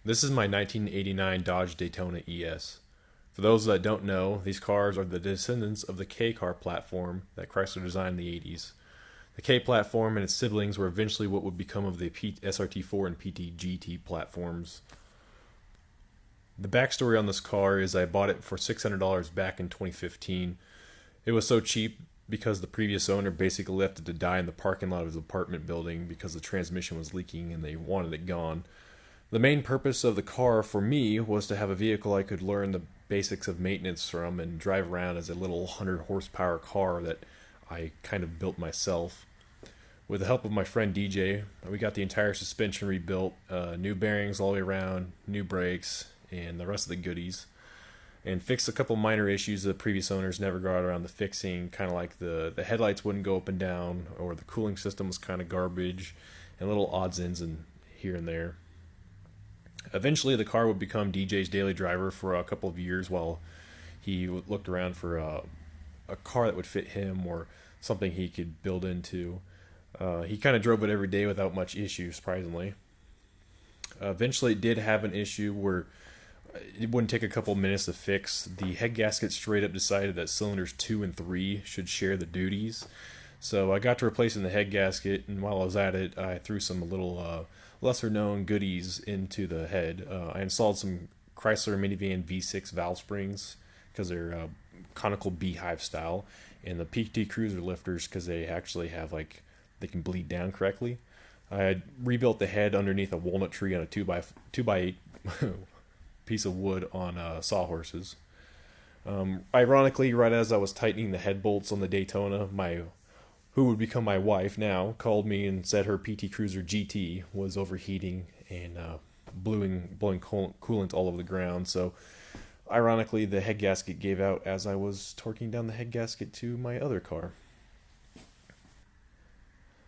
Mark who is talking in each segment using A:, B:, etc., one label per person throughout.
A: This is my 1989 Dodge Daytona ES. For those that don't know, these cars are the descendants of the K car platform that Chrysler designed in the 80s. The K platform and its siblings were eventually what would become of the SRT-4 and PT GT platforms. The backstory on this car is I bought it for $600 back in 2015. It was so cheap because the previous owner basically left it to die in the parking lot of his apartment building because the transmission was leaking and they wanted it gone. The main purpose of the car for me was to have a vehicle I could learn the basics of maintenance from and drive around as a little 100 horsepower car that I kind of built myself. With the help of my friend DJ, we got the entire suspension rebuilt, new bearings all the way around, new brakes, and the rest of the goodies. And fixed a couple minor issues the previous owners never got around to fixing, kind of like the headlights wouldn't go up and down, or the cooling system was kind of garbage, and little odds ends and here and there. Eventually, the car would become DJ's daily driver for a couple of years while he looked around for a car that would fit him or something he could build into. He kind of drove it every day without much issue, surprisingly. Eventually, it did have an issue where it wouldn't take a couple minutes to fix. The head gasket straight up decided that cylinders 2 and 3 should share the duties. So I got to replacing the head gasket, and while I was at it, I threw some little lesser known goodies into the head. I installed some Chrysler minivan V6 valve springs because they're conical beehive style, and the PT Cruiser lifters because they actually have they can bleed down correctly. I had rebuilt the head underneath a walnut tree on a 2x8 piece of wood on sawhorses. Ironically, right as I was tightening the head bolts on the Daytona, who would become my wife now, called me and said her PT Cruiser GT was overheating and blowing coolant all over the ground. So, ironically, the head gasket gave out as I was torquing down the head gasket to my other car.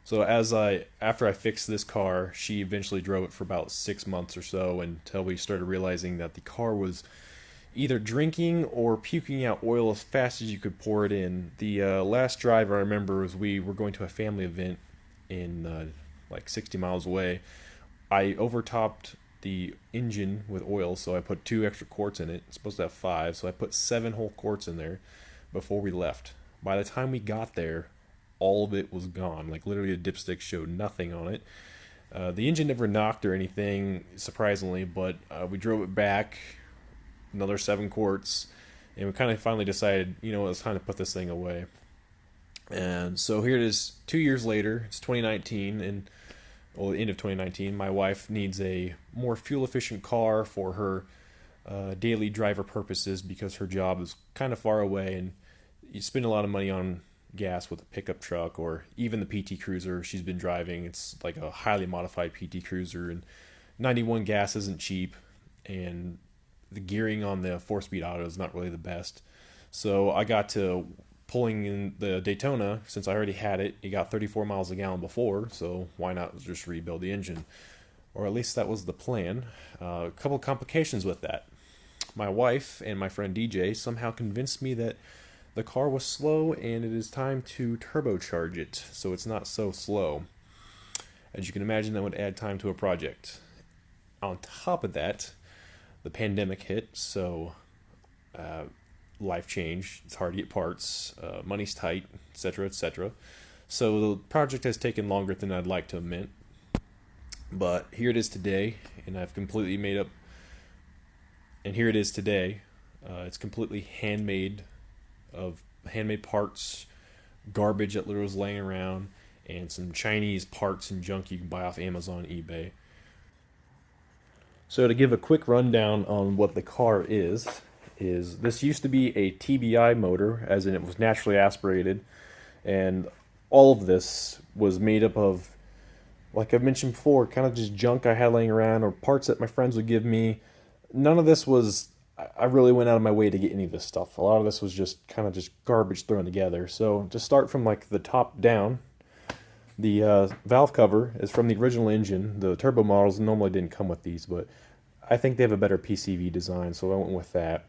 A: So after I fixed this car, she eventually drove it for about 6 months or so until we started realizing that the car was either drinking or puking out oil as fast as you could pour it in. The last drive I remember was we were going to a family event in 60 miles away. I overtopped the engine with oil, so I put 2 extra quarts in it. It's supposed to have 5, so I put 7 whole quarts in there before we left. By the time we got there, all of it was gone. Like literally the dipstick showed nothing on it. The engine never knocked or anything, surprisingly, but we drove it back another 7 quarts, and we kind of finally decided, it's time to put this thing away. And so here it is 2 years later. It's 2019, and the end of 2019. My wife needs a more fuel efficient car for her daily driver purposes because her job is kind of far away, and you spend a lot of money on gas with a pickup truck or even the PT Cruiser she's been driving. It's like a highly modified PT Cruiser, and 91 gas isn't cheap, and the gearing on the 4-speed auto is not really the best. So I got to pulling in the Daytona. Since I already had it, it got 34 miles a gallon before, so why not just rebuild the engine? Or at least that was the plan. A couple complications with that. My wife and my friend DJ somehow convinced me that the car was slow and it is time to turbocharge it so it's not so slow. As you can imagine, that would add time to a project. On top of that, the pandemic hit, so life changed. It's hard to get parts, money's tight, etc., etc. So the project has taken longer than I'd like to admit. But here it is today, and I've completely made up. And here it is today. It's completely handmade parts, garbage that literally was laying around, and some Chinese parts and junk you can buy off Amazon and eBay. So to give a quick rundown on what the car is this used to be a TBI motor, as in it was naturally aspirated, and all of this was made up of, like I've mentioned before, kind of just junk I had laying around or parts that my friends would give me. None of this was, I really went out of my way to get any of this stuff. A lot of this was just kind of just garbage thrown together. So to start from the top down, the valve cover is from the original engine. The turbo models normally didn't come with these, but I think they have a better PCV design, so I went with that.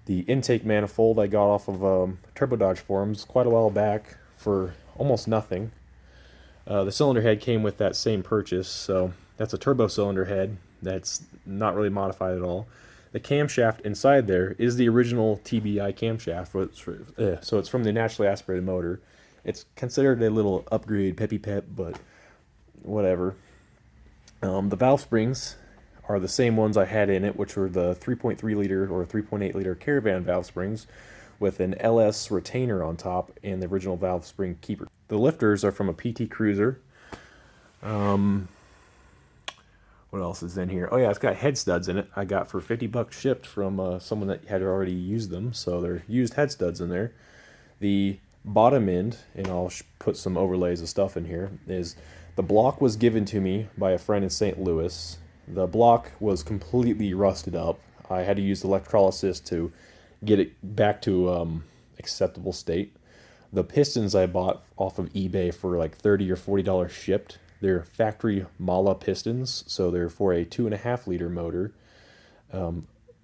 A: The intake manifold I got off of Turbo Dodge forums quite a while back for almost nothing. The cylinder head came with that same purchase, so that's a turbo cylinder head. that's not really modified at all. The camshaft inside there is the original TBI camshaft, so it's from the naturally aspirated motor. It's considered a little upgrade, peppy pep, but whatever. The valve springs are the same ones I had in it, which were the 3.3 liter or 3.8 liter Caravan valve springs with an LS retainer on top and the original valve spring keeper. The lifters are from a PT Cruiser. What else is in here? Oh yeah, it's got head studs in it. I got for $50 shipped from someone that had already used them, so they're used head studs in there. The bottom end, and I'll put some overlays of stuff in here, is the block was given to me by a friend in St. Louis. The block was completely rusted up. I had to use electrolysis to get it back to acceptable state. The pistons I bought off of eBay for like $30 or $40 shipped. They're factory Mala pistons, so they're for a 2.5 liter motor.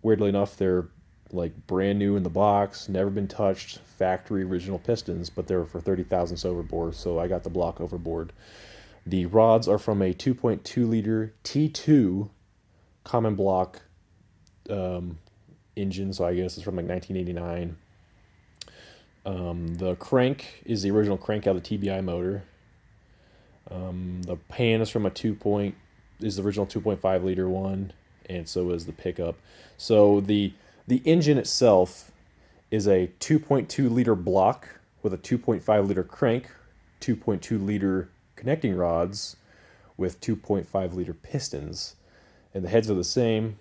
A: Weirdly enough, they're like brand new in the box, never been touched, factory original pistons, but they were for 30,000 overboard, so I got the block overboard. The rods are from a 2.2 liter T2 common block engine, so I guess it's from like 1989. The crank is the original crank out of the TBI motor. The pan is from is the original 2.5 liter one, and so is the pickup. So the engine itself is a 2.2 liter block with a 2.5 liter crank, 2.2 liter connecting rods with 2.5 liter pistons, and the heads are the same.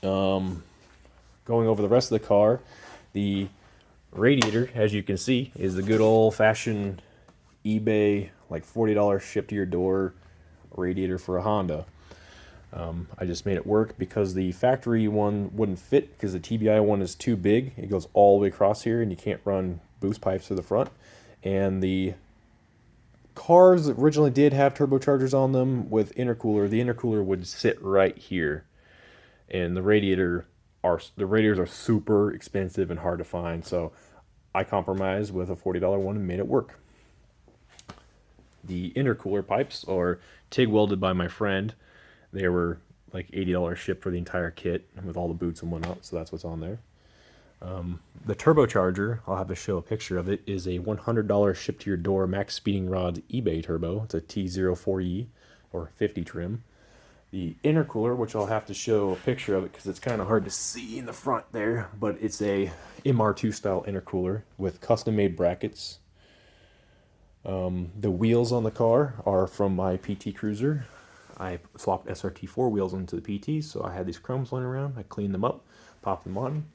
A: Going over the rest of the car, the radiator, as you can see, is the good old-fashioned eBay, like $40 shipped to your door radiator for a Honda. I just made it work because the factory one wouldn't fit because the TBI one is too big. It goes all the way across here and you can't run boost pipes to the front. And the cars originally did have turbochargers on them with intercooler. The intercooler would sit right here. And the radiators are super expensive and hard to find, so I compromised with a $40 one and made it work. The intercooler pipes are TIG welded by my friend. They were like $80 shipped for the entire kit with all the boots and whatnot, so that's what's on there. The turbocharger, I'll have to show a picture of it, is a $100 ship to your door max speeding rods eBay turbo. It's a T04E or 50 trim. The intercooler, which I'll have to show a picture of it because it's kind of hard to see in the front there, but it's a MR2 style intercooler with custom made brackets. The wheels on the car are from my PT Cruiser. I swapped SRT-4 wheels into the PT, so I had these chromes laying around. I cleaned them up, popped them on.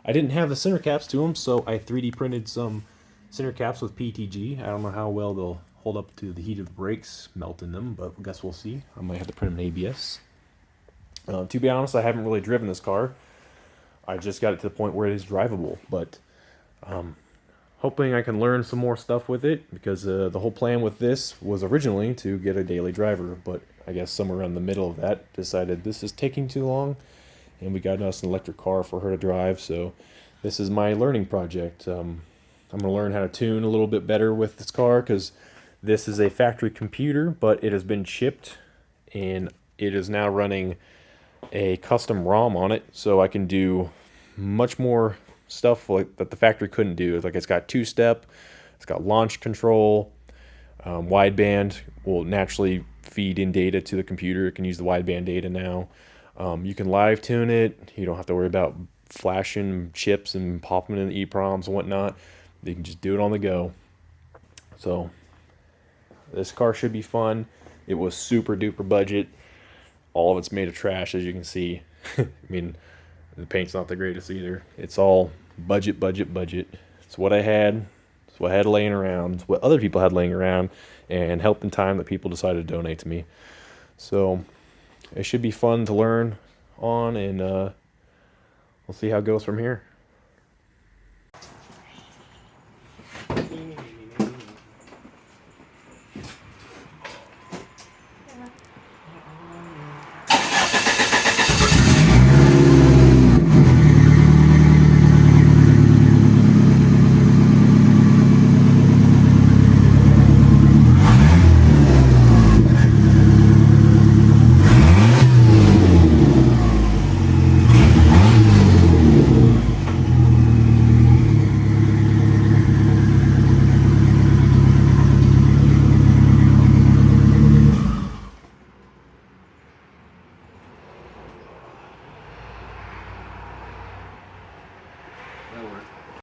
A: I didn't have the center caps to them, so I 3D printed some center caps with PTG. I don't know how well they'll hold up to the heat of the brakes, melting them, but I guess we'll see. I might have to print them in ABS. To be honest, I haven't really driven this car. I just got it to the point where it is drivable, but hoping I can learn some more stuff with it, because the whole plan with this was originally to get a daily driver, but I guess somewhere around the middle of that decided this is taking too long, and we got us an electric car for her to drive, so this is my learning project. I'm going to learn how to tune a little bit better with this car, because this is a factory computer, but it has been shipped, and it is now running a custom ROM on it, so I can do much more stuff like that the factory couldn't do. Like, it's got two-step, it's got launch control, wideband will naturally feed in data to the computer. It can use the wideband data now. You can live tune it. You don't have to worry about flashing chips and popping in the EEPROMs and whatnot. You can just do it on the go. So this car should be fun. It was super duper budget. All of it's made of trash, as you can see. I mean, the paint's not the greatest either. It's all budget. It's what I had. It's what I had laying around. It's what other people had laying around, and help in time that people decided to donate to me. So it should be fun to learn on, and we'll see how it goes from here.